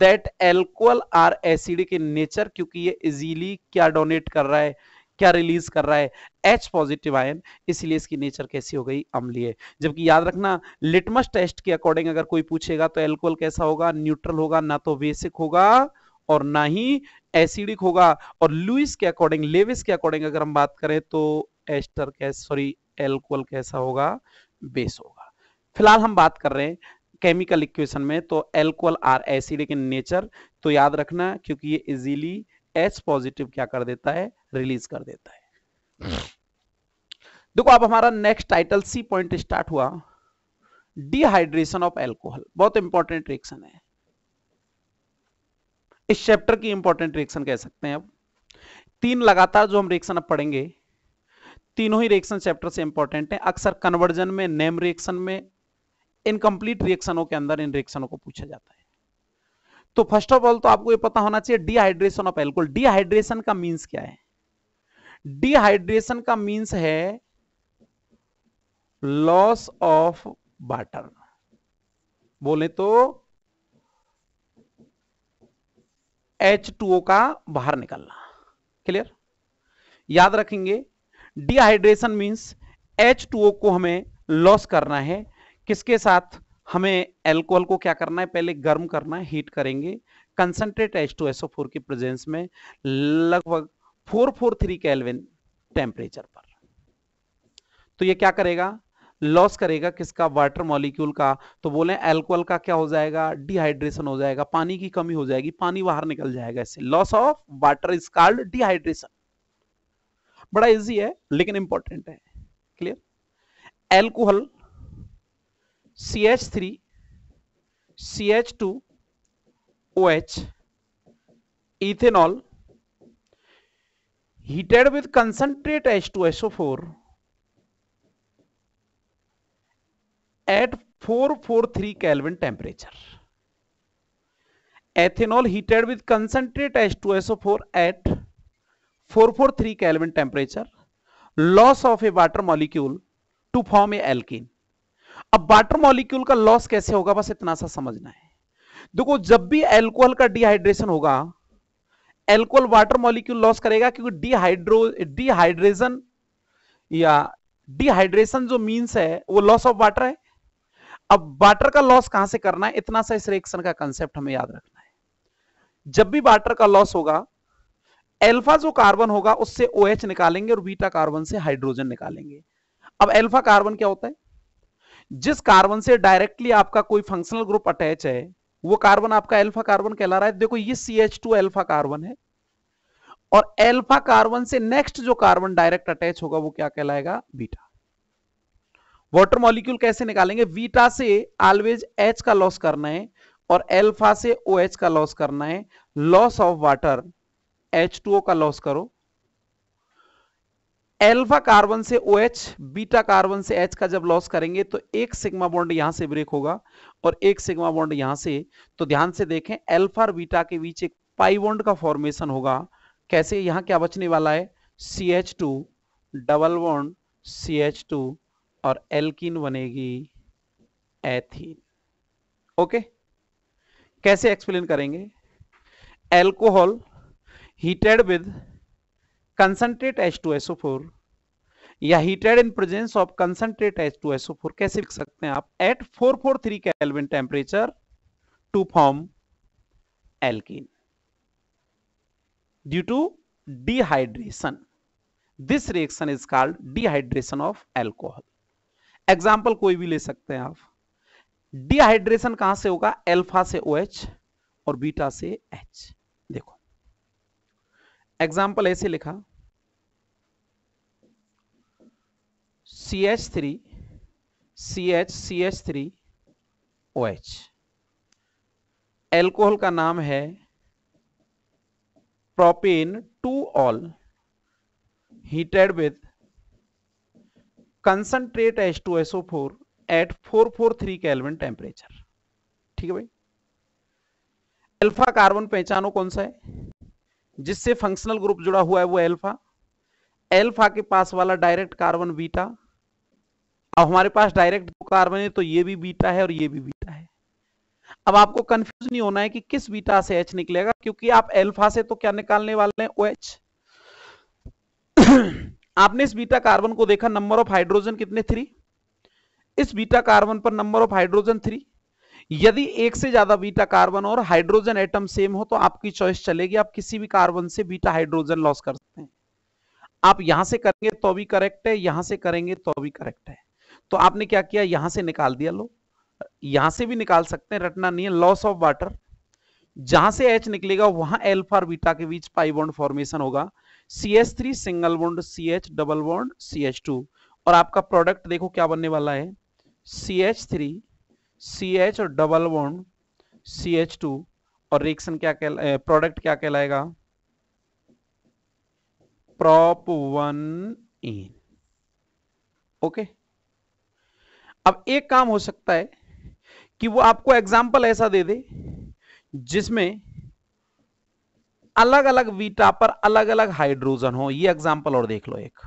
That alcohol are acidic in nature, क्योंकि ये easily क्या डोनेट कर रहा है, क्या रिलीज कर रहा है, H पॉजिटिव आयन, इसलिए इसकी नेचर कैसी हो गई, अम्लीय। जबकि याद रखना लिटमस टेस्ट के अकॉर्डिंग अगर कोई पूछेगा तो एल्कोहल कैसा होगा, न्यूट्रल होगा, ना तो बेसिक होगा और ना ही एसिडिक होगा। और लुइस के अकॉर्डिंग, लेविस के अकॉर्डिंग अगर हम बात करें तो एस्टर कैसा, सॉरी एल्कोहल कैसा होगा, बेस होगा। फिलहाल हम बात कर रहे हैं केमिकल इक्वेशन में, तो alcohol are acidic in nature, तो याद रखना क्योंकि ये इजीली H पॉजिटिव क्या कर देता है, रिलीज कर देता है। देखो अब हमारा next title C point start हुआ, डिहाइड्रेशन ऑफ एल्कोहल। बहुत इंपॉर्टेंट रिएक्शन है, इस चैप्टर की इंपॉर्टेंट रिएक्शन कह सकते हैं। अब तीन लगातार जो हम रिएक्शन अब पढ़ेंगे, तीनों ही रिएक्शन चैप्टर से इंपॉर्टेंट है। अक्सर कन्वर्जन में, नेम रिएक्शन में, इनकंप्लीट रिएक्शनों के अंदर इन रिएक्शनों को पूछा जाता है। तो फर्स्ट ऑफ ऑल तो आपको ये पता होना चाहिए डिहाइड्रेशन ऑफ एल्कोहल। डिहाइड्रेशन का मींस क्या है? डिहाइड्रेशन का मींस है लॉस ऑफ वाटर, बोले तो H2O का बाहर निकलना। क्लियर? याद रखेंगे डिहाइड्रेशन मींस H2O को हमें लॉस करना है। किसके साथ? हमें एल्कोहल को क्या करना है, पहले गर्म करना है, हीट करेंगे कंसंट्रेट H2SO4 की प्रेजेंस में लगभग 443 केल्विन टेम्परेचर पर। तो ये क्या करेगा, लॉस करेगा किसका, वाटर मॉलिक्यूल का। तो बोले एल्कोहल का क्या हो जाएगा, डिहाइड्रेशन हो जाएगा, पानी की कमी हो जाएगी, पानी बाहर निकल जाएगा। इससे loss of water is called dehydration. बड़ा इजी है लेकिन इंपॉर्टेंट है। Clear? Alcohol CH3 CH2 OH ethanol heated with concentrate H2SO4 at 443 Kelvin temperature. Ethanol heated with concentrate H2SO4 at 443 Kelvin temperature. Loss of a water molecule to form a alkene. अब water molecule का loss कैसे होगा, बस इतना सा समझना है। देखो जब भी एल्कोहल का डिहाइड्रेशन होगा, एल्कोहल वाटर मॉलिक्यूल लॉस करेगा, क्योंकि डिहाइड्रेशन या डिहाइड्रेशन जो मींस है वो लॉस ऑफ वाटर है। अब वाटर का लॉस कहां से करना है, इतना सा इस रिएक्शन का कंसेप्ट हमें याद रखना है। जब भी वाटर का लॉस होगा, अल्फा जो कार्बन होगा उससे OH निकालेंगे और बीटा कार्बन से हाइड्रोजन निकालेंगे। अब अल्फा कार्बन क्या होता है, जिस कार्बन से डायरेक्टली आपका कोई फंक्शनल ग्रुप अटैच है वो कार्बन आपका अल्फा कार्बन कहला रहा है। देखो ये CH2 अल्फा कार्बन है और अल्फा कार्बन से नेक्स्ट जो कार्बन डायरेक्ट अटैच होगा वो क्या कहलाएगा, बीटा। वाटर मॉलिक्यूल कैसे निकालेंगे, बीटा से ऑलवेज H का लॉस करना है और अल्फा से OH का लॉस करना है। लॉस ऑफ वाटर H2O का लॉस करो, अल्फा कार्बन से OH, बीटा कार्बन से H का जब लॉस करेंगे तो एक सिग्मा बॉन्ड यहां से ब्रेक होगा और एक सिग्मा बॉन्ड यहां से। तो ध्यान से देखें एल्फा और बीटा के बीच एक पाई बॉन्ड का फॉर्मेशन होगा। कैसे, यहां क्या बचने वाला है, CH2 डबल बॉन्ड CH2 और एल्कीन बनेगी एथीन। ओके, कैसे एक्सप्लेन करेंगे, alcohol heated with concentrate H2SO4 या heated in presence of concentrate H2SO4 कैसे लिख सकते हैं आप, at 443 kelvin temperature to form alkene due to dehydration. This reaction is called dehydration of alcohol. Example कोई भी ले सकते हैं आप। डिहाइड्रेशन कहां से होगा, अल्फा से OH और बीटा से H। देखो एग्जाम्पल ऐसे लिखा, CH3 CH3 OH। एल्कोहल का नाम है propane 2 ol heated with concentrate H2SO4 at 443 kelvin temperature. ठीक है भाई, अल्फा कार्बन पहचानो कौन सा है, जिससे फंक्शनल ग्रुप जुड़ा हुआ है वो अल्फा। अल्फा के पास वाला डायरेक्ट कार्बन बीटा। अब हमारे पास डायरेक्ट दो कार्बन है तो ये भी बीटा है और ये भी बीटा है। अब आपको कंफ्यूज नहीं होना है कि किस बीटा से H निकलेगा, क्योंकि आप अल्फा से तो क्या निकालने वाले हैं, OH। आपने इस बीटा कार्बन को देखा, नंबर ऑफ हाइड्रोजन कितने, 3। इस बीटा कार्बन पर नंबर ऑफ हाइड्रोजन 3। यदि एक से ज्यादा बीटा कार्बन और हाइड्रोजन एटम सेम हो तो आपकी चॉइस चलेगी, आप किसी भी कार्बन से बीटा हाइड्रोजन लॉस कर सकते हैं। आप यहां से करेंगे तो भी करेक्ट है, यहां से करेंगे तो भी करेक्ट है। तो आपने क्या किया, यहां से निकाल दिया, लो यहां से भी निकाल सकते हैं, रटना नहीं है। लॉस ऑफ वाटर, जहां से H निकलेगा वहां अल्फा और बीटा के बीच पाई बॉन्ड फॉर्मेशन होगा, CH3 single bond CH double bond CH2, और आपका प्रोडक्ट देखो क्या बनने वाला है, CH3 CH और डबल बॉन्ड CH2, और रिएक्शन क्या प्रोडक्ट क्या कहलाएगा, prop 1ene। ओके, अब एक काम हो सकता है कि वो आपको एग्जाम्पल ऐसा दे दे जिसमें अलग अलग बीटा पर अलग अलग हाइड्रोजन हो। ये एग्जाम्पल और देख लो, एक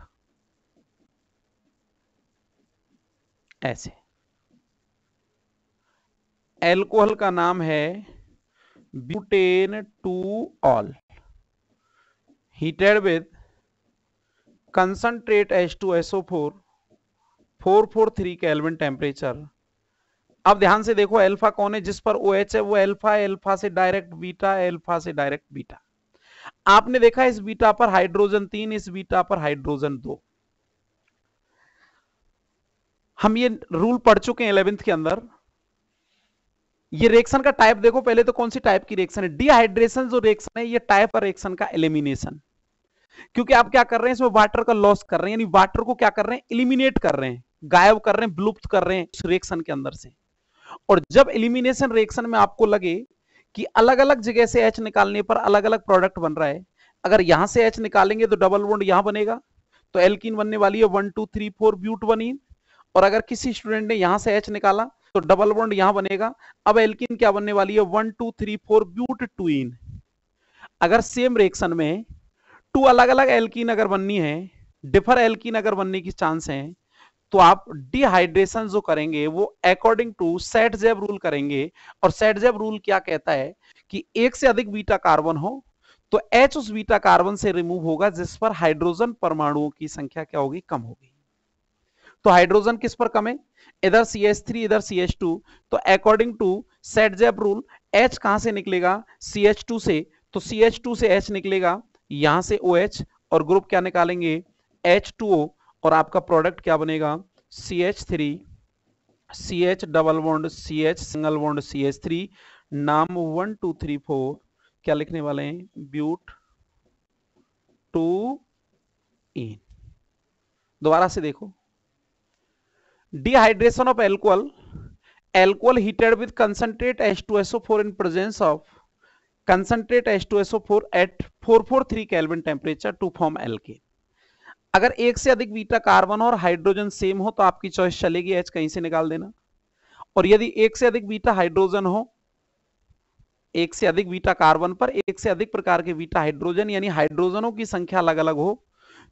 ऐसे एल्कोहल का नाम है butane 2 ol, heated with concentrate H2SO4 443 kelvin temperature. अब ध्यान से देखो, अल्फा कौन है, जिस पर OH है वो अल्फा है, अल्फा से डायरेक्ट बीटा, अल्फा से डायरेक्ट बीटा। आपने देखा इस बीटा पर हाइड्रोजन 3, इस बीटा पर हाइड्रोजन 2। हम ये रूल पढ़ चुके हैं 11th के अंदर। ये रिएक्शन का टाइप देखो पहले तो, कौन सी टाइप की रिएक्शन है, डिहाइड्रेशन जो रिएक्शन है, ये टाइप पर रिएक्शन का एलिमिनेशन। क्योंकि आप क्या कर रहे हैं, इसमें वाटर का लॉस कर रहे हैं, यानी वाटर को क्या कर रहे हैं, एलिमिनेट कर रहे हैं, गायब कर रहे हैं, विलुप्त कर रहे हैं उस रिएक्शन के अंदर से। और जब एलिमिनेशन रिएक्शन में आपको लगे कि अलग अलग जगह से H निकालने पर अलग अलग प्रोडक्ट बन रहा है, अगर यहां से H निकालेंगे तो डबल बॉन्ड यहां बनेगा, तो एल्कीन बनने वाली है 1 2 3 4 ब्यूट 1ene। और अगर किसी स्टूडेंट ने यहां से H निकाला तो डबल बॉन्ड यहां बनेगा। अब एल्कीन क्या बनने वाली है, 1 2 3 4 ब्यूट 2ene। अगर सेम रिएक्शन में टू अलग अलग एल्कीन अगर बननी है, डिफर एल्कीन अगर बनने की चांस है, तो आप डिहाइड्रेशन जो करेंगे वो अकॉर्डिंग टू सेट-जेब रूल करेंगे। और सेट-जेब रूल क्या कहता है कि एक से अधिक बीटा कार्बन हो तो H उस बीटा कार्बन से रिमूव होगा जिस पर हाइड्रोजन परमाणुओं की संख्या क्या होगी, कम होगी। तो हाइड्रोजन किस पर कम है, इधर CH3 इधर CH2, तो अकॉर्डिंग टू सेट-जेब रूल H कहां से निकलेगा, CH2 से, तो CH2 से H निकलेगा, यहां से OH, और ग्रुप क्या निकालेंगे, H2O, और आपका प्रोडक्ट क्या बनेगा, CH3 CH double bond CH single bond CH3, नाम 1 2 3 4 क्या लिखने वाले हैं, ब्यूट 2ene। दोबारा से देखो, dehydration of alcohol heated with concentrate H2SO4 in presence of concentrate H2SO4 at 443 Kelvin temperature to form alkane। अगर एक से अधिक बीटा कार्बन और हाइड्रोजन सेम हो तो आपकी चॉइस चलेगी H कहीं से निकाल देना। और यदि एक से अधिक बीटा हाइड्रोजन हो, एक से अधिक बीटा कार्बन पर एक से अधिक प्रकार के बीटा हाइड्रोजन, यानी हाइड्रोजनों की संख्या अलग अलग हो,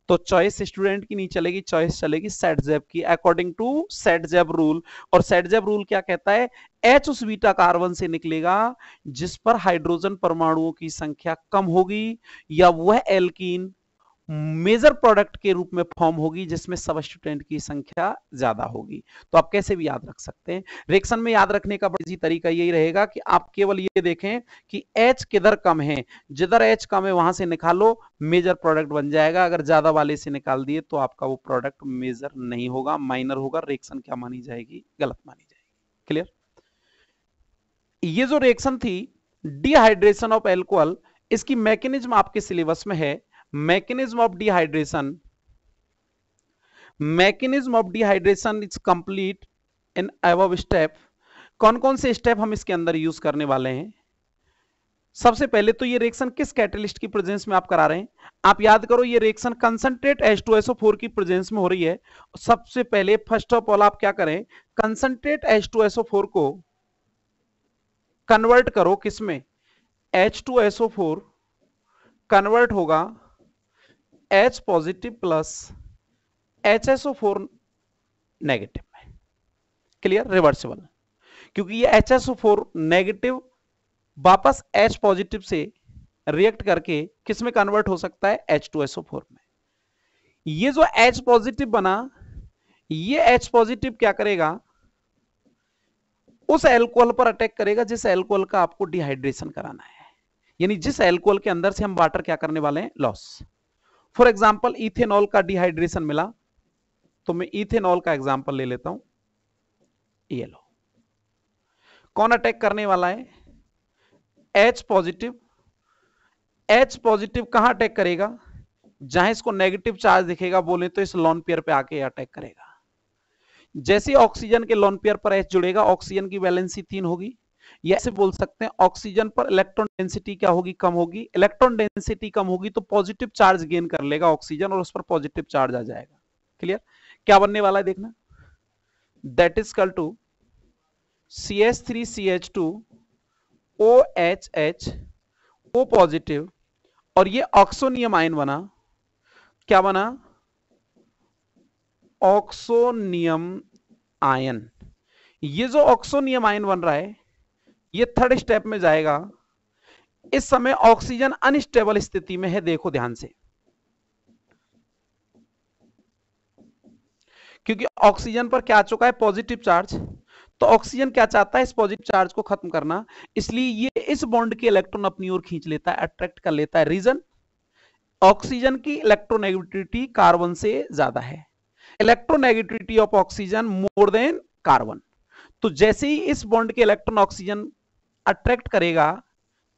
तो चॉइस स्टूडेंट की नहीं चलेगी, चॉइस चलेगी सेट-जेब की, अकॉर्डिंग टू सेट-जेब रूल। और सेट-जेब रूल क्या कहता है, H उस बीटा कार्बन से निकलेगा जिस पर हाइड्रोजन परमाणुओं की संख्या कम होगी, या वह एल्कीन मेजर प्रोडक्ट के रूप में फॉर्म होगी जिसमें सबस्टिट्यूएंट की संख्या ज्यादा होगी। तो आप कैसे भी याद रख सकते हैं। रिएक्शन में याद रखने का बड़ा तरीका यही रहेगा कि आप केवल ये देखें कि H किधर कम है, जिधर H कम है वहां से निकालो, मेजर प्रोडक्ट बन जाएगा। अगर ज्यादा वाले से निकाल दिए तो आपका वो प्रोडक्ट मेजर नहीं होगा, माइनर होगा, रिएक्शन क्या मानी जाएगी, गलत मानी जाएगी। क्लियर। ये जो रिएक्शन थी डिहाइड्रेशन ऑफ एल्कोहल, इसकी मैकेनिज्म आपके सिलेबस में है, mechanism of dehydration is complete in above step। कौन कौन से स्टेप हम इसके अंदर यूज करने वाले हैं। सबसे पहले तो ये रिएक्शन किस कैटलिस्ट की प्रेजेंस में आप करा रहे हैं, आप याद करो ये रिएक्शन कंसंट्रेट H2SO4 की प्रेजेंस में हो रही है। सबसे पहले फर्स्ट ऑफ ऑल आप क्या करें, कंसंट्रेट H2SO4 को कन्वर्ट करो किसमें, H2SO4 कन्वर्ट होगा H positive plus HSO4 negative में। Clear, reversible. क्योंकि ये HSO4 नेगेटिव वापस H पॉजिटिव से रिएक्ट करके किस में कन्वर्ट हो सकता है, H2SO4 में। ये जो H पॉजिटिव बना, ये H पॉजिटिव क्या करेगा, उस एल्कोहल पर अटैक करेगा जिस एल्कोहल का आपको डिहाइड्रेशन कराना है, यानी जिस एल्कोहल के अंदर से हम वाटर क्या करने वाले हैं, लॉस। फॉर एग्जांपल इथेनॉल का डिहाइड्रेशन मिला, तो मैं इथेनॉल का एग्जांपल ले लेता हूं। ये लो, कौन अटैक करने वाला है, H पॉजिटिव। H पॉजिटिव कहां अटैक करेगा, जहां इसको नेगेटिव चार्ज दिखेगा, बोले तो इस लोन पेयर पे आके अटैक करेगा। जैसे ऑक्सीजन के लोन पेयर पर H जुड़ेगा, ऑक्सीजन की वैलेंसी 3 होगी, या ऐसे बोल सकते हैं ऑक्सीजन पर इलेक्ट्रॉन डेंसिटी क्या होगी, कम होगी। इलेक्ट्रॉन डेंसिटी कम होगी तो पॉजिटिव चार्ज गेन कर लेगा ऑक्सीजन और उस पर पॉजिटिव चार्ज आ जाएगा। क्लियर, क्या बनने वाला है देखना, that is equal to CH3CH2 OHH O positive, और ये ऑक्सोनियम आयन बना, क्या बना, ऑक्सोनियम आयन। ये जो ऑक्सोनियम आयन बन रहा है, ये थर्ड स्टेप में जाएगा। इस समय ऑक्सीजन अनस्टेबल स्थिति में है, देखो ध्यान से, क्योंकि ऑक्सीजन पर क्या आ चुका है, पॉजिटिव चार्ज। तो ऑक्सीजन क्या चाहता है, इस पॉजिटिव चार्ज को खत्म करना, इसलिए ये इस बॉन्ड के इलेक्ट्रॉन अपनी ओर खींच लेता है, अट्रैक्ट कर लेता है। रीजन, ऑक्सीजन की इलेक्ट्रोनेगेटिविटी कार्बन से ज्यादा है, electronegativity of oxygen more than carbon. तो जैसे ही इस बॉन्ड के इलेक्ट्रॉन ऑक्सीजन अट्रैक्ट करेगा,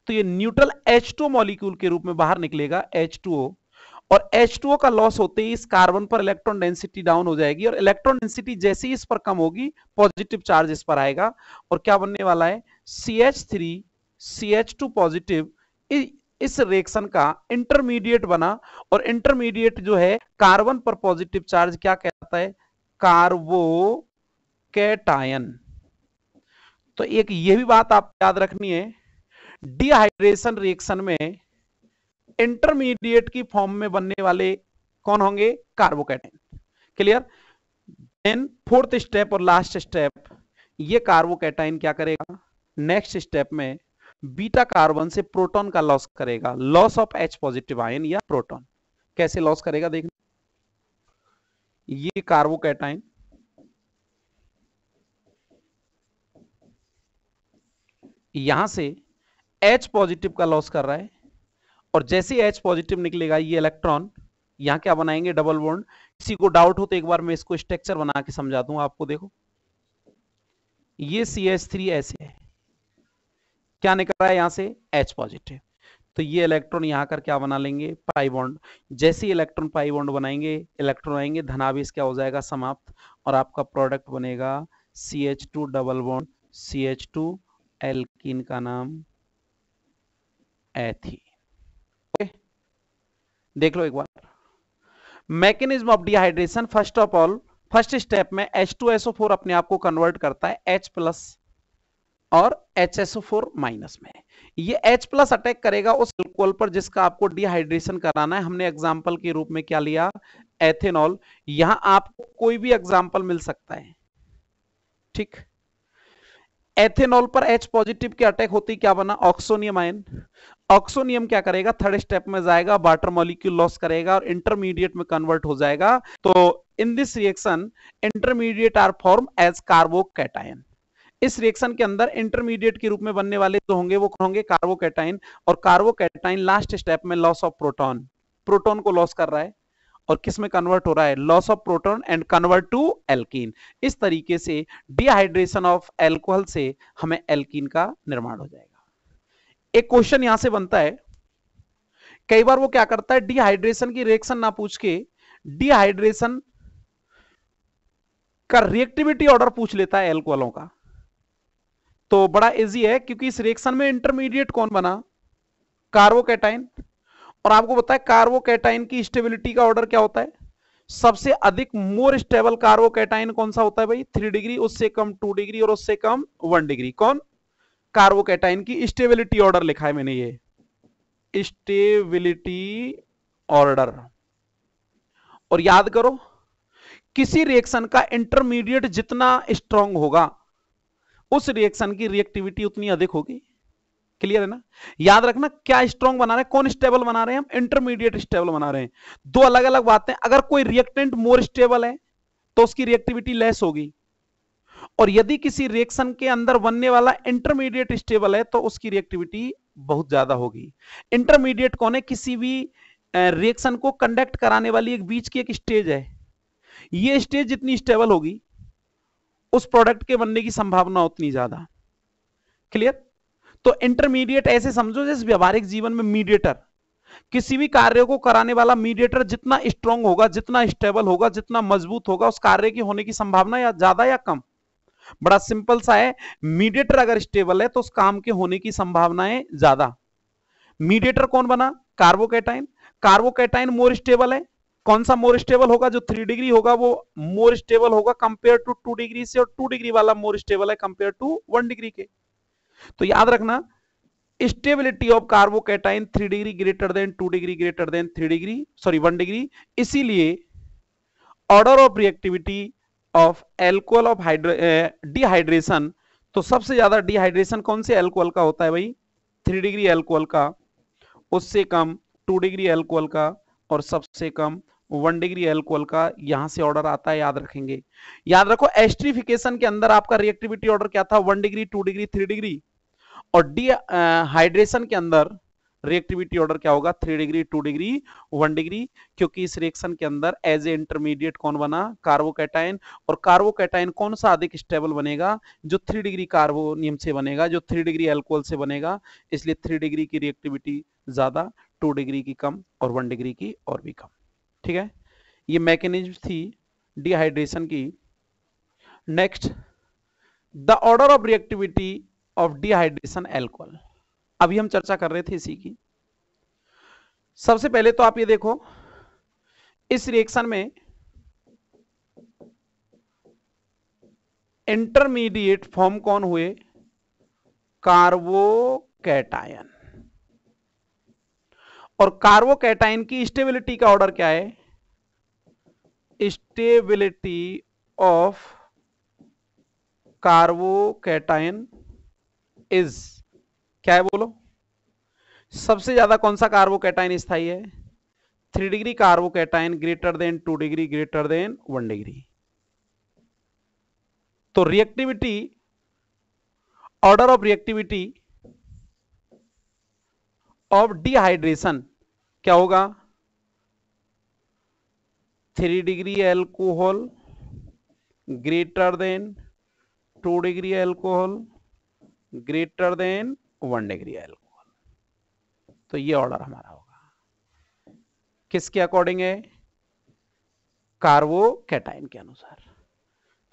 तो ये न्यूट्रल H2 मॉलिक्यूल के रूप में बाहर निकलेगा, H2O, और H2O का लॉस होते ही इस कार्बन पर इलेक्ट्रॉन डेंसिटी डाउन हो जाएगी, और इलेक्ट्रॉन डेंसिटी जैसे ही इस पर कम होगी, पॉजिटिव चार्ज इस पर आएगा, और क्या बनने वाला है, CH3CH2 पॉजिटिव इस रिएक्शन का इंटरमीडिएट बना, और इंटरमीडिएट जो है कार्बन पर पॉजिटिव चार्ज क्या कहता है, कार्बोकैटायन। तो एक ये भी बात आप याद रखनी है, डिहाइड्रेशन रिएक्शन में इंटरमीडिएट की फॉर्म में बनने वाले कौन होंगे, carbocation. Clear, then fourth step और लास्ट स्टेप, ये कार्बोकैटायन क्या करेगा, नेक्स्ट स्टेप में बीटा कार्बन से प्रोटॉन का लॉस करेगा, loss of H positive ion या प्रोटॉन। कैसे लॉस करेगा देखना, ये कार्बोकैटायन यहां से H पॉजिटिव का लॉस कर रहा है, और जैसे H पॉजिटिव निकलेगा, ये इलेक्ट्रॉन यहां क्या बनाएंगे, डबल बॉन्ड। किसी को डाउट हो तो एक बार मैं इसको स्ट्रक्चर बना के समझा दूं आपको। देखो ये CH3 ऐसे है, क्या निकल रहा है यहां से, H पॉजिटिव, तो ये इलेक्ट्रॉन यहां कर क्या बना लेंगे, पाई बॉन्ड। जैसे ही इलेक्ट्रॉन पाई बॉन्ड बनाएंगे, इलेक्ट्रॉन आएंगे, धनावेश क्या हो जाएगा, समाप्त, और आपका प्रोडक्ट बनेगा CH2 double bond CH2, alkene का नाम एथीन। ओके, देख लो एक bar mechanism of dehydration. First of all, first step में H2SO4 अपने आप को कन्वर्ट करता है H प्लस और HSO4 माइनस में। ये H प्लस अटैक करेगा उस अल्कोहल पर जिसका आपको डिहाइड्रेशन कराना है। हमने एग्जांपल के रूप में क्या लिया, एथेनॉल। यहां आपको कोई भी एग्जांपल मिल सकता है, ठीक। एथेनॉल पर H पॉजिटिव के अटैक होती क्या बना, ऑक्सोनियम आयन। ऑक्सोनियम क्या करेगा, थर्ड स्टेप में जाएगा, वाटर मॉलिक्यूल लॉस करेगा और इंटरमीडिएट में कन्वर्ट हो जाएगा। तो in this reaction intermediate are form as carbocation. इस रिएक्शन के अंदर इंटरमीडिएट के रूप में बनने वाले जो होंगे वो होंगे कार्बोकैटायन, और कार्बोकैटायन लास्ट स्टेप में लॉस ऑफ प्रोटॉन, प्रोटॉन को लॉस कर रहा है और किस में कन्वर्ट हो रहा है, loss of proton and convert to alkene. इस तरीके से डिहाइड्रेशन ऑफ एल्कोहल से हमें एल्कीन का निर्माण हो जाएगा। एक क्वेश्चन यहां से बनता है, कई बार वो क्या करता है, डिहाइड्रेशन की रिएक्शन ना पूछ के डिहाइड्रेशन का रिएक्टिविटी ऑर्डर पूछ लेता है एल्कोहलों का। तो बड़ा इजी है, क्योंकि इस रिएक्शन में इंटरमीडिएट कौन बना, कार्बोकैटायन। और आपको पता है कार्बोकैटायन की स्टेबिलिटी का ऑर्डर क्या होता है, सबसे अधिक मोर स्टेबल कार्बोकैटायन कौन सा होता है भाई, 3 डिग्री, उससे कम 2 डिग्री और उससे कम 1 डिग्री। कौन, कार्बोकैटायन की स्टेबिलिटी ऑर्डर लिखा है मैंने, ये स्टेबिलिटी ऑर्डर। और याद करो, किसी रिएक्शन का इंटरमीडिएट जितना स्ट्रांग होगा उस रिएक्शन की रिएक्टिविटी उतनी अधिक होगी। क्लियर है ना? याद रखना क्या स्ट्रॉन्ग बना रहे हैं, कौन स्टेबल बना रहे हैं, हम इंटरमीडिएट स्टेबल बना रहे हैं। दो अलग अलग बातें। अगर कोई रिएक्टेंट मोर स्टेबल है तो उसकी रिएक्टिविटी लेस होगी, और यदि किसी रिएक्शन के अंदर बनने वाला इंटरमीडिएट स्टेबल है तो उसकी रिएक्टिविटी बहुत ज्यादा होगी। इंटरमीडिएट कौन है? किसी भी रिएक्शन को कंडक्ट कराने वाली एक बीच की एक स्टेज है। ये स्टेज जितनी स्टेबल होगी उस प्रोडक्ट के बनने की संभावना उतनी ज्यादा। क्लियर? तो इंटरमीडिएट ऐसे समझो जैसे व्यवहारिक जीवन में मीडिएटर, किसी भी कार्य को कराने वाला मीडिएटर जितना स्ट्रांग होगा, जितना स्टेबल होगा, जितना मजबूत होगा, उस कार्य की होने की संभावना या ज्यादा या कम। बड़ा सिंपल सा है, मीडिएटर अगर स्टेबल है तो उस काम के होने की संभावनाएं ज्यादा। मीडिएटर कौन बना? कार्बोकैटाइन। कार्बोकैटाइन मोर स्टेबल है। कौन सा मोर स्टेबल होगा? जो 3 डिग्री होगा वो मोर स्टेबल होगा कंपेयर टू 2 डिग्री से, और 2 डिग्री वाला मोर स्टेबल है कंपेयर टू 1 डिग्री के। तो याद रखना, stability of carbocation 3 degree greater than 2 degree greater than 3 degree, sorry 1 degree. इसीलिए order of reactivity of alcohol of dehydration, तो सबसे ज्यादा डिहाइड्रेशन कौन से एल्कोहल का होता है भाई? 3 डिग्री एल्कोहल का, उससे कम 2 डिग्री एल्कोहल का, और सबसे कम 1 डिग्री एल्कोहल का। यहां से ऑर्डर आता है, याद रखेंगे। याद रखो, एस्ट्रिफिकेशन के अंदर आपका रिएक्टिविटी ऑर्डर क्या था? 1 डिग्री, 2 डिग्री, 3 डिग्री। और डिहाइड्रेशन के अंदर रिएक्टिविटी ऑर्डर क्या होगा? 3 डिग्री, 2 डिग्री, 1 डिग्री। क्योंकि इस रिएक्शन के अंदर एज ए इंटरमीडिएट कौन बना? कार्बोकैटाइन। और कार्बोकैटाइन कौन सा अधिक स्टेबल बनेगा? जो 3 डिग्री कार्बोनियम से बनेगा, जो 3 डिग्री अल्कोहल से बनेगा। इसलिए 3 डिग्री की रिएक्टिविटी ज्यादा, 2 डिग्री की कम, और 1 डिग्री की और भी कम। ठीक है, ये मैकेनिज्म थी डिहाइड्रेशन की। Next, the order of reactivity of dehydration alcohol. अभी हम चर्चा कर रहे थे इसी की। सबसे पहले तो आप ये देखो, इस रिएक्शन में इंटरमीडिएट फॉर्म कौन हुए? कार्बोकैटायन। और कार्बोकैटायन की स्टेबिलिटी का ऑर्डर क्या है? स्टेबिलिटी ऑफ कार्बोकैटायन इज, क्या है बोलो? सबसे ज्यादा कौन सा कार्बोकैटायन स्थायी है? 3 degree carbocation greater than 2 degree greater than 1 degree. तो reactivity, order of reactivity of dehydration क्या होगा? 3 degree alcohol greater than 2 degree alcohol greater than 1 degree alcohol. तो ये ऑर्डर हमारा होगा किसके अकॉर्डिंग है? कार्बोकैटायन के अनुसार।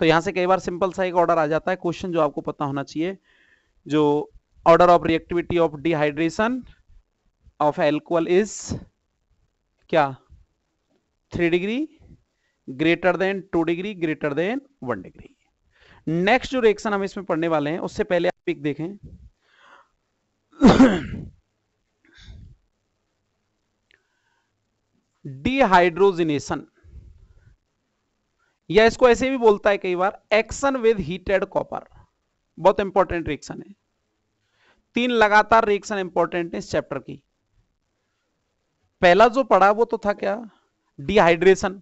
तो यहां से कई बार सिंपल सा एक ऑर्डर आ जाता है, क्वेश्चन जो आपको पता होना चाहिए, जो order of reactivity of dehydration of alcohol is क्या? 3 degree greater than 2 degree greater than 1 degree. Next जो रिएक्शन हम इसमें पढ़ने वाले हैं, उससे पहले आप एक देखें। डिहाइड्रोजिनेशन, या इसको ऐसे भी बोलता है कई बार, एक्शन विद हीटेड कॉपर। बहुत इंपॉर्टेंट रिएक्शन है। 3 लगातार रिएक्शन इंपॉर्टेंट है इस चैप्टर की। पहला जो पढ़ा वो तो था क्या? डिहाइड्रेशन।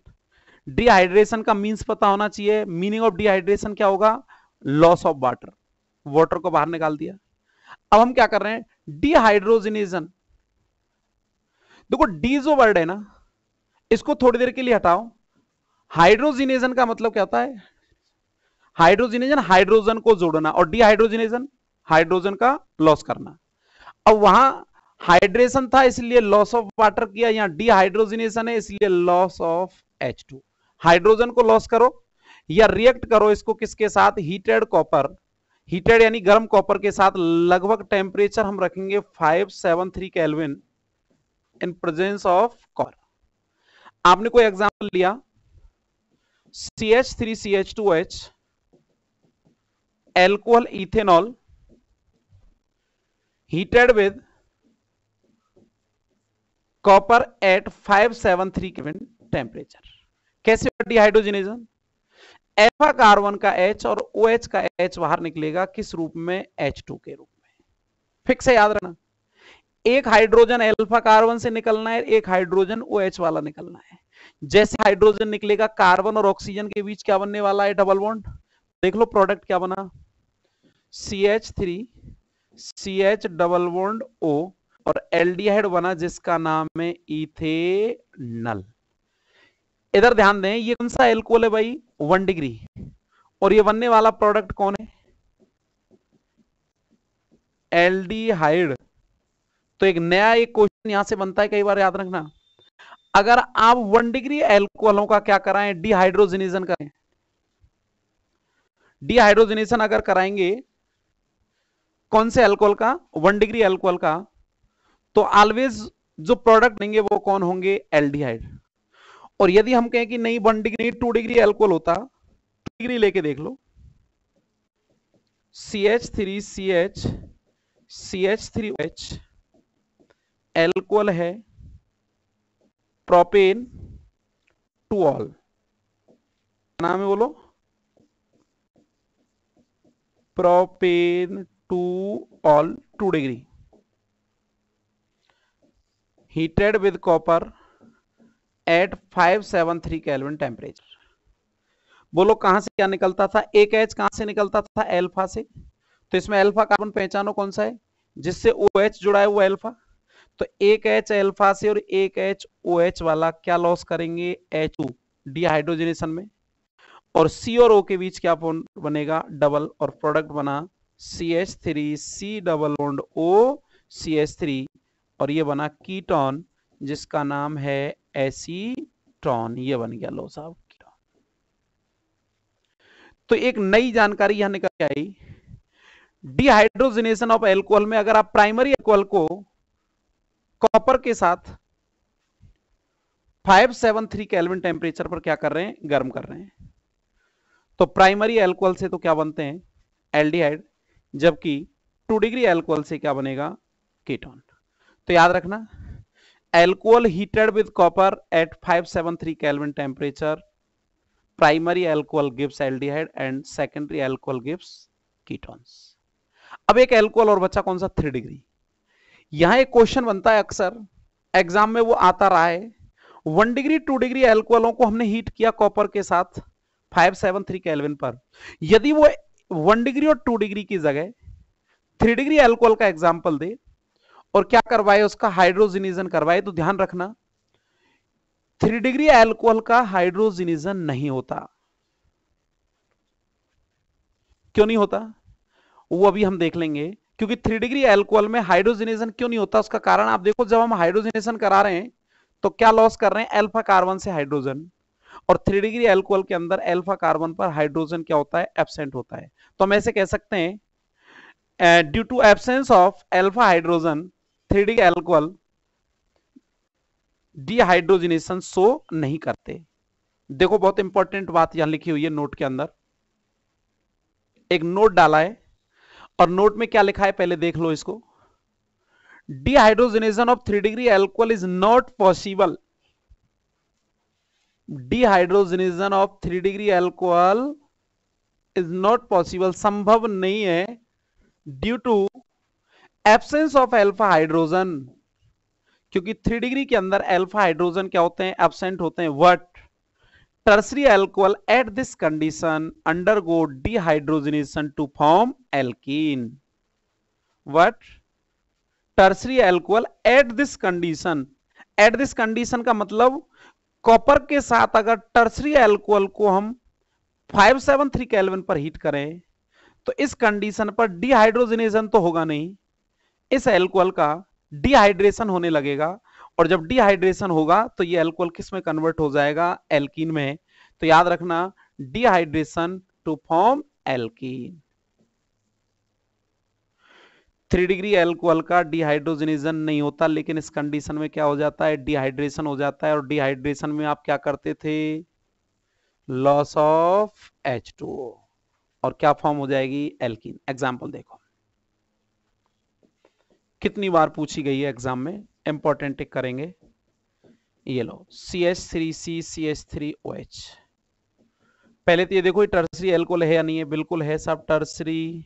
डिहाइड्रेशन का मीन्स पता होना चाहिए। मीनिंग ऑफ डिहाइड्रेशन क्या होगा? लॉस ऑफ वाटर, वाटर को बाहर निकाल दिया। अब हम क्या कर रहे हैं? डिहाइड्रोजिनेशन। देखो डी जो वर्ड है ना, इसको थोड़ी देर के लिए हटाओ। हाइड्रोजिनेशन का मतलब क्या होता है? हाइड्रोजिनेशन हाइड्रोजन को जोड़ना, और डिहाइड्रोजिनेशन हाइड्रोजन का लॉस करना। अब वहां हाइड्रेशन था इसलिए लॉस ऑफ वाटर किया, यहां डिहाइड्रोजिनेशन है इसलिए लॉस ऑफ H2। हाइड्रोजन को लॉस करो या रिएक्ट करो इसको किसके साथ? Heated copper. हीटेड यानी गर्म कॉपर के साथ। लगभग टेम्परेचर हम रखेंगे 573 kelvin in presence of copper. आपने कोई एग्जांपल लिया, CH3CH2H alcohol ethanol heated with copper at 573 kelvin temperature. कैसे डिहाइड्रोजिनेशन? अल्फा कार्बन का H और OH का H बाहर निकलेगा किस रूप में? H2 के रूप में। फिक्स है, याद रखना। एक हाइड्रोजन अल्फा कार्बन से निकलना है, एक हाइड्रोजन OH वाला निकलना है। जैसे हाइड्रोजन निकलेगा, कार्बन और ऑक्सीजन के बीच क्या बनने वाला है? Double bond. देख लो प्रोडक्ट क्या बना, CH3 CH double bond O, और एल्डिहाइड बना जिसका नाम है इथेनल। इधर ध्यान दें, ये कौन सा एल्कोहल है भाई? 1 डिग्री। और ये बनने वाला प्रोडक्ट कौन है? एल्डिहाइड। तो एक नया एक क्वेश्चन यहां से बनता है, कई बार याद रखना, अगर आप 1 डिग्री एल्कोहलों का क्या कराएं? डिहाइड्रोजनेशन करें। डिहाइड्रोजनेशन अगर कराएंगे कौन से अल्कोहल का? 1 डिग्री अल्कोहल का, तो ऑलवेज जो प्रोडक्ट बनेंगे वो कौन होंगे? एल्डिहाइड। और यदि हम कहें कि नहीं 1 डिग्री 2 डिग्री अल्कोहल होता, 2 डिग्री लेके देख लो, CH3CH CH3OH एल्कोहल है, प्रोपेन टू ऑल, नाम है बोलो, propane two ol, 2 degree, heated with copper at 573 kelvin temperature. बोलो कहां से क्या निकलता था? एक H कहां से निकलता था? अल्फा से। तो इसमें अल्फा कार्बन पहचानो कौन सा है जिससे OH जुड़ा है? वो अल्फा। तो एक H अल्फा से और एक H OH वाला क्या लॉस करेंगे? H2 डिहाइड्रोजनेशन में। और C और O के बीच क्या बनेगा? डबल, और प्रोडक्ट बना CH3C double bond O CH3, और ये बना कीटोन जिसका नाम है एसीटोन। ये बन गया लो साहब कीटोन। तो एक नई जानकारी यहां निकल के आई, डिहाइड्रोजनेशन ऑफ एल्कोहल में अगर आप प्राइमरी एल्कोहल को कॉपर के साथ 573 केल्विन टेम्परेचर पर क्या कर रहे हैं? गर्म कर रहे हैं, तो प्राइमरी एल्कोहल से तो क्या बनते हैं? एल्डिहाइड। जबकि 2 डिग्री एल्कोहल से क्या बनेगा? कीटोन। तो याद रखना, alcohol heated with copper at 573 kelvin temperature, primary alcohol gives aldehyde and secondary alcohol gives ketones. अब एक एल्कोहल और बचा, कौन सा? 3 डिग्री। यहां एक क्वेश्चन बनता है अक्सर एग्जाम में, वो आता रहा है, 1 डिग्री 2 डिग्री एल्कोहलों को हमने हीट किया कॉपर के साथ 573 केल्विन पर, यदि वो 1 डिग्री और 2 डिग्री की जगह 3 डिग्री एल्कोहल का एग्जाम्पल दे और क्या करवाए? उसका हाइड्रोजनेशन करवाए, तो ध्यान रखना 3 डिग्री एल्कोहल का हाइड्रोजनेशन नहीं होता। क्यों नहीं होता? वो अभी हम देख लेंगे, क्योंकि 3 डिग्री एल्कोहल में हाइड्रोजनेशन क्यों नहीं होता उसका कारण आप देखो। जब हम हाइड्रोजनेशन करा रहे हैं तो क्या लॉस कर रहे हैं? अल्फा कार्बन से हाइड्रोजन, और 3 डिग्री एल्कोहल के अंदर अल्फा कार्बन पर हाइड्रोजन क्या होता है? एब्सेंट होता है। तो हम ऐसे कह सकते हैं due to absence of alpha hydrogen 3 degree alcohol dehydrogenation show नहीं करते। देखो बहुत इंपॉर्टेंट बात यहां लिखी हुई है नोट के अंदर, एक नोट डाला है और नोट में क्या लिखा है पहले देख लो इसको। Dehydrogenation of 3 degree alcohol is not possible. Dehydrogenation of 3 degree alcohol is not possible, संभव नहीं है, due to absence of alpha hydrogen, क्योंकि 3 डिग्री के अंदर अल्फा हाइड्रोजन क्या होते हैं? एब्सेंट होते हैं। What? tertiary alcohol at this condition undergo dehydrogenation to form alkene. What? tertiary alcohol at this condition, at this condition का मतलब कॉपर के साथ अगर टर्सरी एल्कोहल को हम 573 केल्विन पर हीट करें तो इस कंडीशन पर डिहाइड्रोजनेशन तो होगा नहीं, इस एल्कोहल का डिहाइड्रेशन होने लगेगा, और जब डिहाइड्रेशन होगा तो ये एल्कोहल किस में कन्वर्ट हो जाएगा? एल्कीन में। तो याद रखना, dehydration to form alkene. 3 degree alcohol का डिहाइड्रोजनेशन नहीं होता, लेकिन इस कंडीशन में क्या हो जाता है? डिहाइड्रेशन हो जाता है, और डिहाइड्रेशन में आप क्या करते थे? लॉस ऑफ H2O, और क्या फॉर्म हो जाएगी? एल्कीन। एग्जाम्पल देखो कितनी बार पूछी गई है एग्जाम में, इंपॉर्टेंट टिक करेंगे। ये लो CH3C CH3OH पहले तो ये देखो टर्सरी एल्कोहल है या नहीं है, बिल्कुल है सब, टर्सरी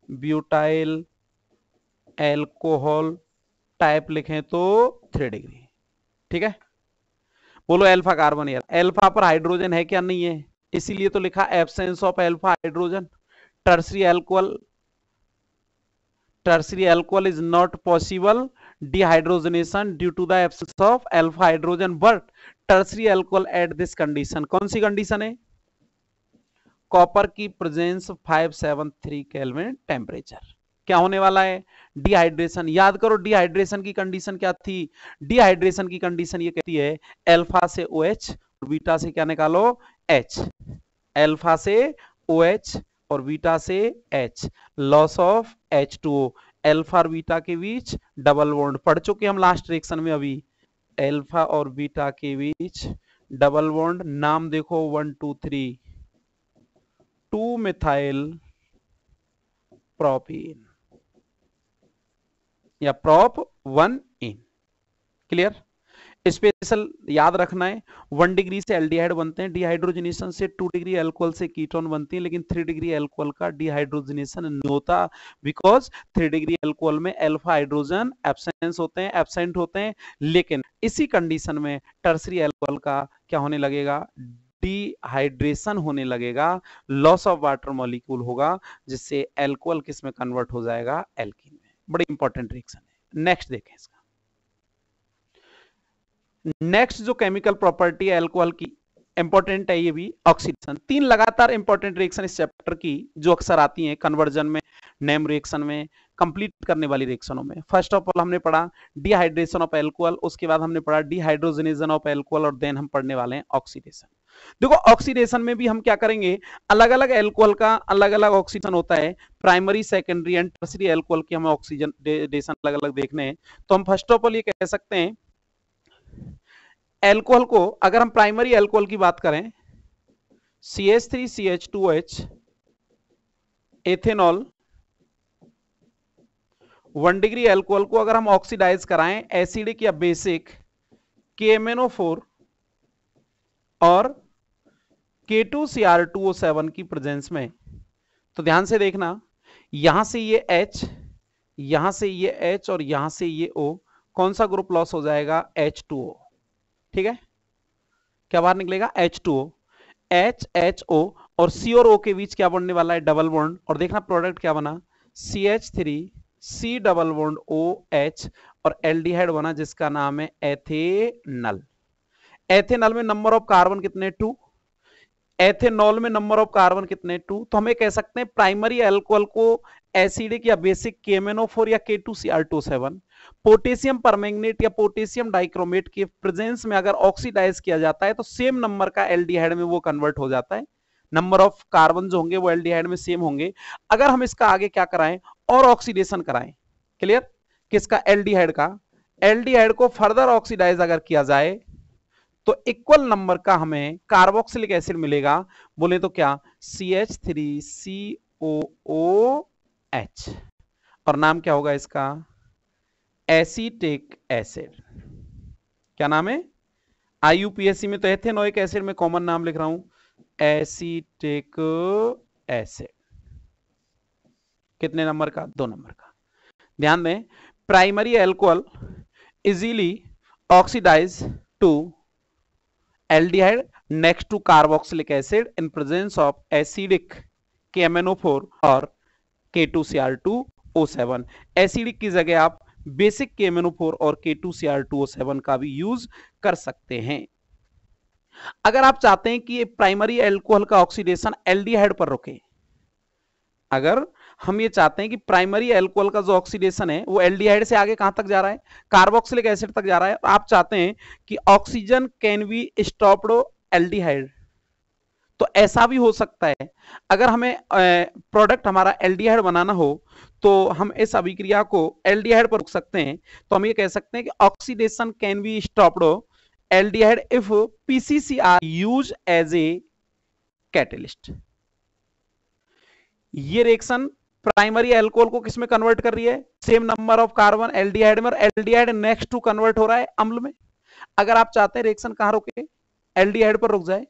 ब्यूटाइल एल्कोहल टाइप लिखें तो 3 डिग्री। ठीक है, बोलो अल्फा कार्बन यार, अल्फा पर हाइड्रोजन है क्या, नहीं है, इसीलिए तो लिखा absence of alpha hydrogen. Tertiary alcohol is not possible dehydrogenation due to the absence of alpha hydrogen, but tertiary alcohol at this condition, कौन सी कंडीशन है, कॉपर की प्रेजेंस 573 केल्विन टेम्परेचर, क्या होने वाला है, डिहाइड्रेशन। याद करो डिहाइड्रेशन की कंडीशन क्या थी, डिहाइड्रेशन की कंडीशन ये कहती है अल्फा से OH और बीटा से क्या निकालो H, अल्फा से OH और बीटा से H, loss of H2O, alpha और बीटा के बीच डबल बॉन्ड, पढ़ चुके हम लास्ट रिएक्शन में अभी, अल्फा और बीटा के बीच डबल बॉन्ड, नाम देखो 1 2 3, 2 मिथाइल प्रोपीन या प्रोप 1 इन। क्लियर, स्पेशल याद रखना है 1 डिग्री से एल्डिहाइड बनते हैं, डिहाइड्रोजनेशन से 2 डिग्री अल्कोहल से कीटोन बनती है, लेकिन 3 डिग्री अल्कोहल का डिहाइड्रोजनेशन नहीं होता, बिकॉज 3 डिग्री अल्कोहल में अल्फा हाइड्रोजन एब्सेंट होते हैं, लेकिन इसी कंडीशन में टर्सरी अल्कोहल का क्या होने लगेगा, डिहाइड्रेशन होने लगेगा, लॉस ऑफ वाटर मॉलिक्यूल होगा, जिससे अल्कोहल किस में कन्वर्ट हो जाएगा, एल्कीन में। बड़ी इंपॉर्टेंट रिएक्शन है। नेक्स्ट देखें इसका, नेक्स्ट जो केमिकल प्रॉपर्टी है अल्कोहल की, इंपॉर्टेंट है ये भी, ऑक्सीडेशन। 3 लगातार इंपॉर्टेंट रिएक्शन इस चैप्टर की जो अक्सर आती हैं कन्वर्जन में, नेम रिएक्शन में, कंप्लीट करने वाली रिएक्शनों में। फर्स्ट ऑफ ऑल हमने पढ़ा डिहाइड्रेशन ऑफ अल्कोहल, उसके बाद हमने पढ़ा डिहाइड्रोजनेशन ऑफ अल्कोहल, और देन हम पढ़ने वाले हैं ऑक्सीडेशन। देखो ऑक्सीडेशन में भी हम क्या करेंगे, अलग अलग अल्कोहल का अलग अलग ऑक्सीजन होता है, primary secondary and tertiary alcohol की हमें ऑक्सीजनेशन अलग अलग देखने हैं। तो हम फर्स्ट ऑफ ऑल ये कह सकते हैं अल्कोहल को, अगर हम प्राइमरी अल्कोहल की बात करें, CH3CH2OH एथेनॉल 1 डिग्री अल्कोहल को अगर हम ऑक्सीडाइज कराएं एसिडिक या बेसिक KMnO4 और K2Cr2O7 की प्रेजेंस में, तो ध्यान से देखना, यहां से ये H, यहां से ये H और यहां से ये O, कौन सा ग्रुप लॉस हो जाएगा, H2O। ठीक है, क्या बाहर निकलेगा, H2O, HHO और C और O के बीच क्या बनने वाला है, डबल बॉन्ड, और देखना प्रोडक्ट क्या बना, CH3C डबल बॉन्ड OH और एल्डिहाइड बना जिसका नाम है एथेनल। एथेनल में नंबर ऑफ कार्बन कितने, 2, एथेनॉल में नंबर ऑफ कार्बन कितने, 2। तो हमें कह सकते हैं प्राइमरी अल्कोहल को एसिडिक या बेसिक KMnO4 या K2Cr2O7 पोटेशियम परमैंगनेट या पोटेशियम डाइक्रोमेट के प्रेजेंस में अगर ऑक्सीडाइज किया जाता है तो सेम नंबर का एल्डिहाइड में वो कन्वर्ट हो जाता है, नंबर ऑफ कार्बन जो होंगे वो एल्डिहाइड में सेम होंगे। अगर हम इसका आगे क्या कराएं और ऑक्सीडेशन कराएं, क्लियर, किसका, एल्डिहाइड का, एल्डिहाइड को फर्दर ऑक्सीडाइज अगर किया जाए तो इक्वल नंबर का हमें कार्बोक्सिलिक एसिड मिलेगा, बोले तो क्या, CH3COOH, और नाम क्या होगा इसका, एसीटिक एसिड। क्या नाम है, IUPAC में तो एथेनोइक एसिड में कॉमन नाम लिख रहा हूं, एसीटिक एसिड। कितने नंबर का, 2 नंबर का। ध्यान दें, primary alcohol easily oxidise to aldehyde next to carboxylic acid in presence of acidic KMnO4 और K2Cr2O7। एसिडिक की जगह आप बेसिक KMnO4 और K2Cr2O7 का भी यूज कर सकते हैं। अगर आप चाहते हैं कि प्राइमरी अल्कोहल का ऑक्सीडेशन एल्डिहाइड पर रुके, अगर हम ये चाहते हैं कि प्राइमरी अल्कोहल का जो ऑक्सीडेशन है वो एल्डिहाइड से आगे कहां तक जा रहा है, कार्बोक्सिलिक एसिड तक जा रहा है, आप चाहते हैं कि oxygen can be stopped aldehyde, तो ऐसा भी हो सकता है। अगर हमें प्रोडक्ट हमारा एल्डिहाइड बनाना हो तो हम इस अभिक्रिया को एल्डिहाइड पर रुक सकते हैं, तो हम ये कह सकते हैं कि oxidation can be stopped aldehyde if PCC are use as a catalyst. ये रिएक्शन प्राइमरी अल्कोहल को किसमें कन्वर्ट कर रही है, same number of carbon aldehyde में, और एल्डिहाइड नेक्स्ट टू कन्वर्ट हो रहा है अम्ल में। अगर आप चाहते हैं रिएक्शन कहां रुके, एल्डिहाइड पर रुक जाए,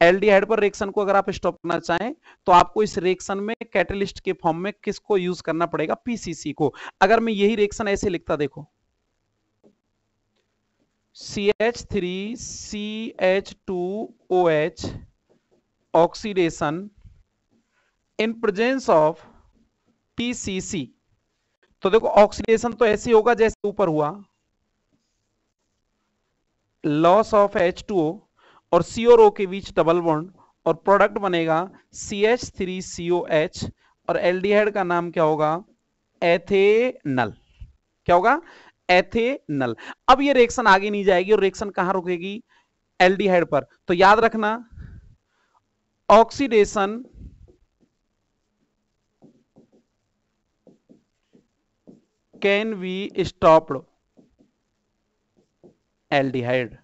एल्डिहाइड पर रिएक्शन को अगर आप स्टॉप करना चाहें तो आपको इस रिएक्शन में कैटलिस्ट के फॉर्म में किसको यूज करना पड़ेगा, पीसीसी को। अगर मैं यही रिएक्शन ऐसे लिखता, देखो CH3CH2OH oxidation in presence of PCC, तो देखो ऑक्सीडेशन तो ऐसे होगा जैसे ऊपर हुआ, लॉस ऑफ H2O और C और O के बीच डबल बॉन्ड और प्रोडक्ट बनेगा CH3COH और एल्डिहाइड का नाम क्या होगा, एथेनल। क्या होगा, एथेनल। अब ये रिएक्शन आगे नहीं जाएगी और रिएक्शन कहां रुकेगी, एल्डिहाइड पर। तो याद रखना oxidation can be stopped aldehyde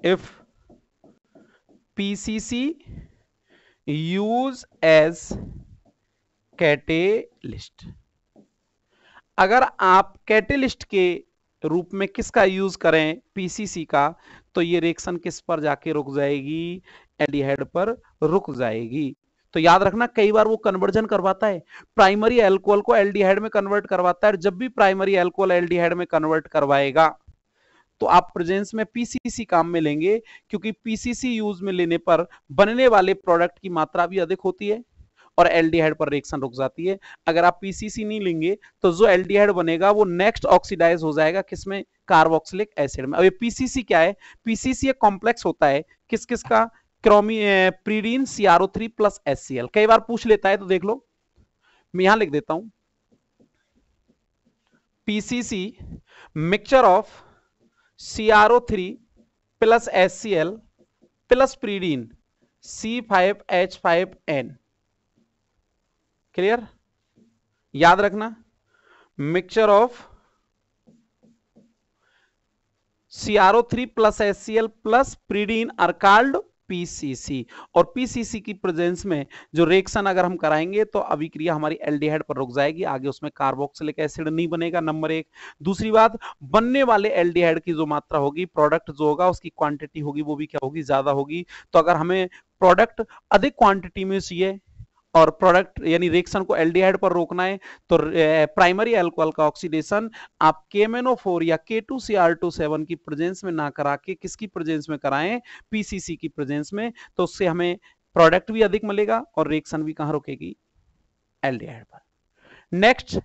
if PCC use as catalyst. अगर आप कैटेलिस्ट के रूप में किसका यूज करें, पीसीसी का, तो ये रिएक्शन किस पर जाके रुक जाएगी, एल्डिहाइड पर रुक जाएगी। तो याद रखना कई बार वो कन्वर्जन करवाता है, प्राइमरी अल्कोहल को एल्डिहाइड में कन्वर्ट करवाता है। जब भी प्राइमरी अल्कोहल एल्डिहाइड में कन्वर्ट करवाएगा तो आप प्रेजेंस में पीसीसी काम में लेंगे, क्योंकि पीसीसी यूज में लेने पर बनने वाले प्रोडक्ट की मात्रा भी अधिक होती है और एल्डिहाइड पर रिएक्शन रुक जाती है। अगर आप पीसीसी नहीं लेंगे तो जो एल्डिहाइड बनेगा वो नेक्स्ट ऑक्सीडाइज हो जाएगा किसमें, कार्बोक्सिलिक एसिड में। अब ये पीसीसी क्या है, पीसीसी एक कॉम्प्लेक्स होता है किस किस का, प्रीडीन CrO3 प्लस HCl। कई बार पूछ लेता है, तो देख लो मैं यहां लिख देता हूं, PCC mixture of CrO3 plus HCl plus pyridine C5H5N। Clear, याद रखना mixture of CrO3 plus HCl plus pyridine are called PCC. और पीसीसी की प्रेजेंस में जो रिएक्शन अगर हम कराएंगे तो अभिक्रिया हमारी एल्डिहाइड पर रुक जाएगी, आगे उसमें कार्बोक्सिलिक एसिड नहीं बनेगा, नंबर एक। दूसरी बात, बनने वाले एल्डिहाइड की जो मात्रा होगी, प्रोडक्ट जो होगा उसकी क्वांटिटी होगी वो भी क्या होगी, ज्यादा होगी। तो अगर हमें प्रोडक्ट अधिक क्वांटिटी में चाहिए और प्रोडक्ट यानी रिएक्शन को एल्डिहाइड पर रोकना है तो प्राइमरी अल्कोहल का ऑक्सीडेशन आप KMnO4 या K2Cr27 की प्रेजेंस में ना करा के किसकी प्रेजेंस में कराएं, पीसीसी की प्रेजेंस में। तो उससे हमें प्रोडक्ट भी अधिक मिलेगा और रिएक्शन भी कहां रुकेगी, एल्डिहाइड पर। नेक्स्ट,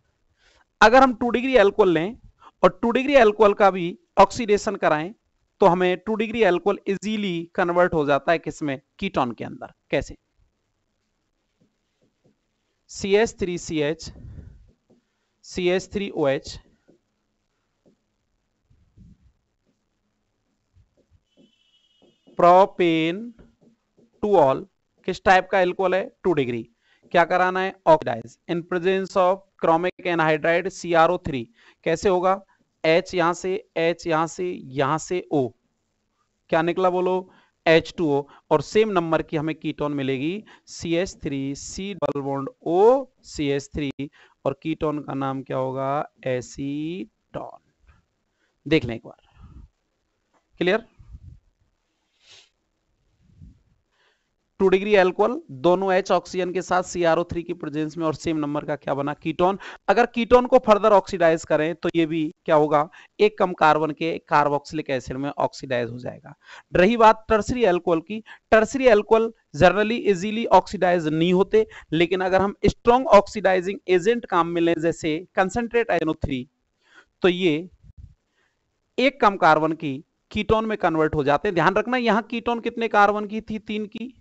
अगर हम 2 डिग्री अल्कोहल लें और 2 डिग्री अल्कोहल का भी ऑक्सीडेशन कराएं तो हमें 2 डिग्री अल्कोहल इजीली कन्वर्ट हो जाता है किसमें, कीटोन के अंदर। कैसे, CH3CH CH3OH propane two ol किस टाइप का अल्कोहल है, 2 डिग्री। क्या कराना है, oxidise in presence of chromic anhydride CrO3। कैसे होगा, H यहां से, H यहां से, यहां से O, क्या निकला बोलो, H2O, और सेम नंबर की हमें कीटोन मिलेगी CH3 C double bond O CH3 और कीटोन का नाम क्या होगा, एसीटोन। देख लें एक बार, क्लियर। 2 डिग्री अल्कोहल, दोनों H ऑक्सीजन के साथ CrO3 की प्रेजेंस में और सेम नंबर का क्या बना, कीटोन। अगर कीटोन को फर्दर ऑक्सीडाइज करें तो ये भी क्या होगा, एक कम कार्बन के कार्बोक्सिलिक एसिड में ऑक्सीडाइज हो जाएगा। रही बात टर्सरी अल्कोहल की, tertiary alcohol generally easily oxidise नहीं होते, लेकिन अगर हम स्ट्रॉन्ग ऑक्सीडाइजिंग एजेंट काम में लें जैसे कंसंट्रेट NO3 तो ये एक कम कार्बन की कीटोन में कन्वर्ट हो जाते हैं। ध्यान रखना यहां कीटोन कितने कार्बन की थी, 3 की,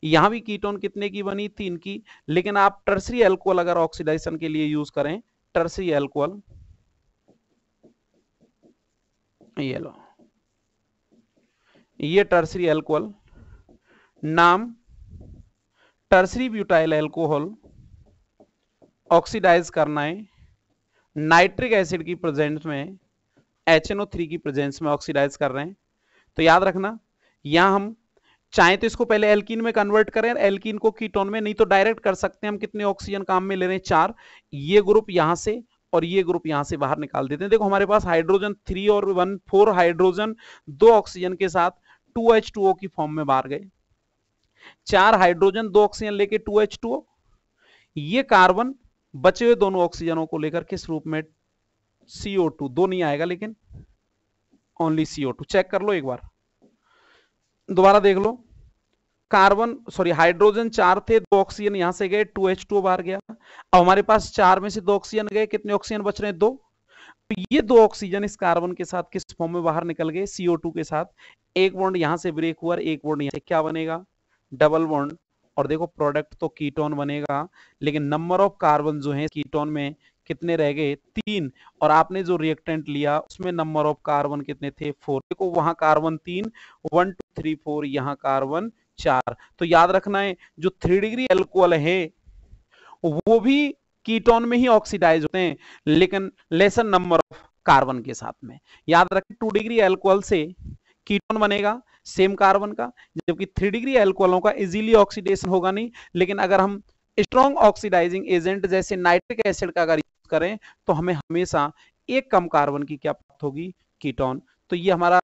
यहां भी कीटोन कितने की बनी, 3 की। लेकिन आप टर्सरी अल्कोहल अगर ऑक्सीडेशन के लिए यूज करें, टर्सरी अल्कोहल, ये लो, ये टर्सरी अल्कोहल, नाम टर्सरी ब्यूटाइल अल्कोहल, ऑक्सीडाइज करना है नाइट्रिक एसिड की प्रेजेंस में, HNO3 की प्रेजेंस में ऑक्सीडाइज कर रहे हैं। तो याद रखना यहां हम चाहे तो इसको पहले एल्कीन में कन्वर्ट करें, एल्कीन को कीटोन में, नहीं तो डायरेक्ट कर सकते हैं। हम कितने ऑक्सीजन काम में ले रहे हैं, 4। ये ग्रुप यहां से और ये ग्रुप यहां से बाहर निकाल देते हैं। देखो हमारे पास हाइड्रोजन 3 और 1 4 हाइड्रोजन 2 ऑक्सीजन के साथ 2H2O की फॉर्म में बाहर गए। 4 हाइड्रोजन 2 ऑक्सीजन लेके 2H2O, ये कार्बन बचे हुए दोनों ऑक्सीजनों को लेकर किस रूप में, CO2, 2 नहीं आएगा लेकिन ओनली CO2। चेक कर लो एक बार, दोबारा देख लो, कार्बन सॉरी हाइड्रोजन 4 थे, 2 ऑक्सीजन यहां से गए, 2H2O बाहर गया। अब हमारे पास 4 में से 2 ऑक्सीजन गए, कितने ऑक्सीजन बच रहे हैं, 2। तो ये 2 ऑक्सीजन इस कार्बन के साथ किस फॉर्म में बाहर निकल गए, CO2 के साथ। एक बॉन्ड यहां से ब्रेक हुआ, एक बॉन्ड यहां से, क्या बनेगा, डबल बॉन्ड। और देखो प्रोडक्ट तो कीटोन बनेगा, लेकिन नंबर ऑफ कार्बन जो है कीटोन में कितने रह गए, 3। और आपने जो रिएक्टेंट लिया उसमें नंबर ऑफ कार्बन कितने थे, 4। देखो वहां कार्बन 3, 1 2 3 4, यहां कार्बन 4। तो याद रखना है जो 3 डिग्री एल्कोहल है वो भी कीटोन में ही ऑक्सीडाइज होते हैं, लेकिन लेसर नंबर ऑफ कार्बन के साथ में। याद रखें 2 डिग्री एल्कोहल से कीटोन बनेगा सेम कार्बन का, जबकि 3 डिग्री एल्कोहलों का इजीली ऑक्सीडेशन होगा नहीं। लेकिन अगर हम स्ट्रॉन्ग ऑक्सीडाइजिंग एजेंट जैसे नाइट्रिक एसिड का अगर यूज करें तो हमें हमेशा एक कम कार्बन की क्या प्राप्त होगी, कीटोन। तो ये हमारा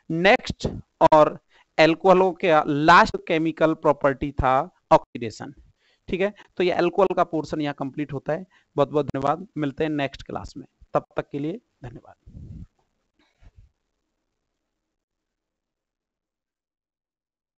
नेक्स्ट और एल्कोहलों का लास्ट केमिकल प्रॉपर्टी था ऑक्सीडेशन। ठीक है, तो ये एल्कोहल का पोर्शन यहाँ कंप्लीट होता है। बहुत बहुत धन्यवाद, मिलते हैं नेक्स्ट क्लास में, तब तक के लिए धन्यवाद।